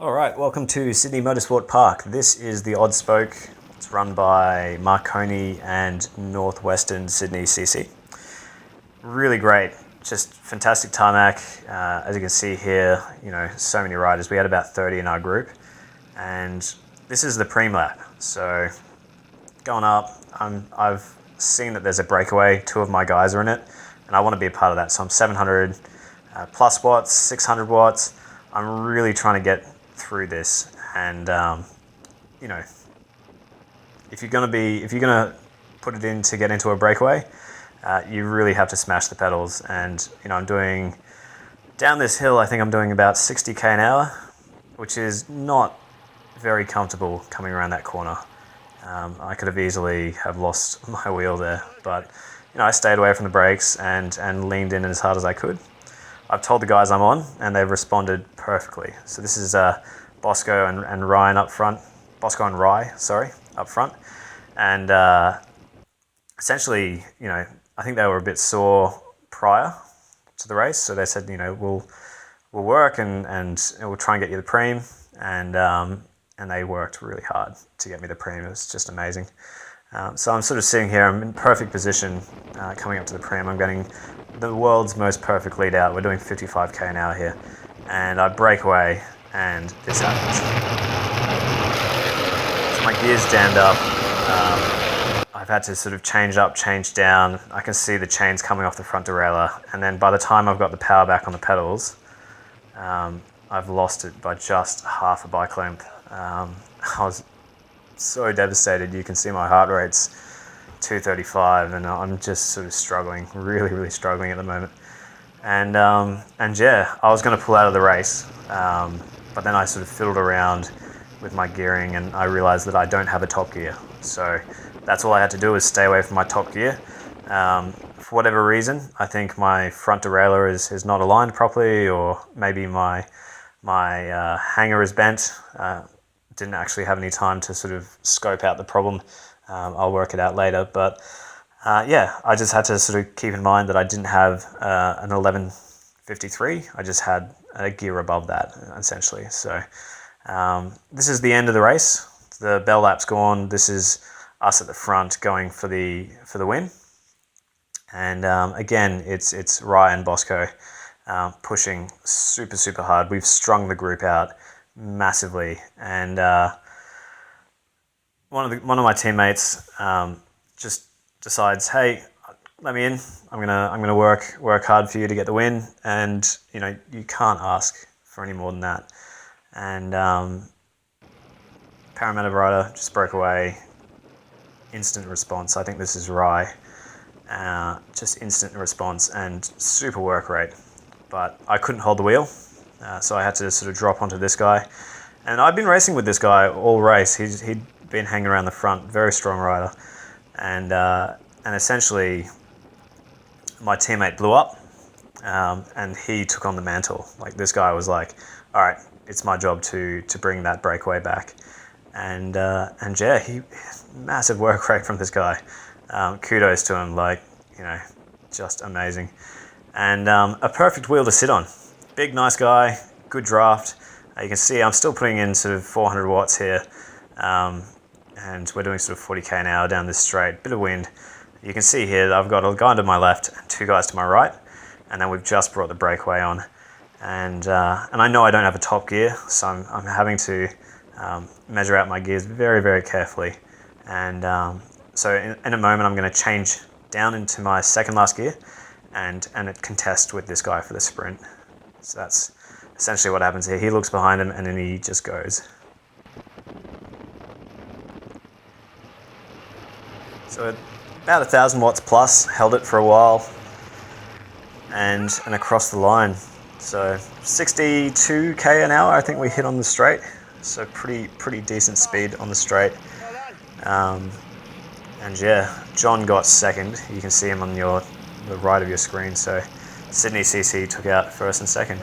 All right, welcome to Sydney Motorsport Park. This is the Odd Spoke. It's run by Marconi and Northwestern Sydney CC. Really great, just fantastic tarmac. As you can see here, so many riders. We had about 30 in our group, and this is the preem lap. So going up, I've seen that there's a breakaway. Two of my guys are in it, and I want to be a part of that. So I'm 700 plus watts, 600 watts. I'm really trying to get through this, and if you're gonna put it in to get into a breakaway, you really have to smash the pedals. And I'm doing down this hill. I think I'm doing about 60k an hour, which is not very comfortable coming around that corner. I could have easily have lost my wheel there, but I stayed away from the brakes and leaned in as hard as I could. I've told the guys I'm on, and they've responded perfectly. So this is Bosco and Ryan up front. Bosco and Rye, sorry, up front. And essentially, I think they were a bit sore prior to the race. So they said, we'll work and we'll try and get you the preem. And they worked really hard to get me the preem. It was just amazing. So I'm sort of sitting here. I'm in perfect position coming up to the preem. I'm getting the world's most perfect lead out. We're doing 55k an hour here, and I break away, and this happens. So my gear's jammed up. I've had to sort of change up, change down. I can see the chains coming off the front derailleur, and then by the time I've got the power back on the pedals, I've lost it by just half a bike length. I was so devastated. You can see my heart rate's 235, and I'm just sort of struggling, really struggling at the moment. And yeah, I was going to pull out of the race, but then I sort of fiddled around with my gearing, and I realized that I don't have a top gear. So that's all I had to do was stay away from my top gear. For whatever reason, I think my front derailleur is not aligned properly, or maybe my hanger is bent. Didn't actually have any time to sort of scope out the problem. I'll work it out later, but yeah, I just had to sort of keep in mind that I didn't have an 1153. I just had a gear above that, essentially. So this is the end of the race. The bell lap's gone. This is us at the front going for the win. And again, it's Rye and Bosco pushing super hard. We've strung the group out massively, and one of my teammates just decides, hey, let me in. I'm gonna work hard for you to get the win, and you can't ask for any more than that. And Parramatta rider just broke away. Instant response. I think this is Rye. Just instant response and super work rate, but I couldn't hold the wheel. So I had to sort of drop onto this guy. And I've been racing with this guy all race. He'd been hanging around the front, very strong rider. And essentially, my teammate blew up, and he took on the mantle. Like, this guy was like, all right, it's my job to bring that breakaway back. And yeah, massive work rate from this guy. Kudos to him, just amazing. And a perfect wheel to sit on. Big, nice guy, good draft. You can see I'm still putting in sort of 400 watts here, and we're doing sort of 40k an hour down this straight, bit of wind. You can see here that I've got a guy to my left and two guys to my right, and then we've just brought the breakaway on. And I know I don't have a top gear, so I'm having to measure out my gears very carefully. And so in a moment I'm going to change down into my second last gear and contest with this guy for the sprint. So that's essentially what happens here. He looks behind him and then he just goes. So about 1,000 watts plus, held it for a while, and across the line. So 62k an hour I think we hit on the straight. So pretty decent speed on the straight. And yeah, John got second. You can see him on the right of your screen. So Sydney CC took out first and second.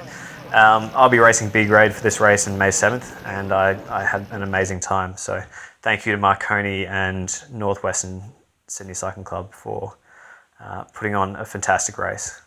I'll be racing B grade for this race on May 7th, and I had an amazing time. So thank you to Marconi and Northwestern Sydney Cycling Club for putting on a fantastic race.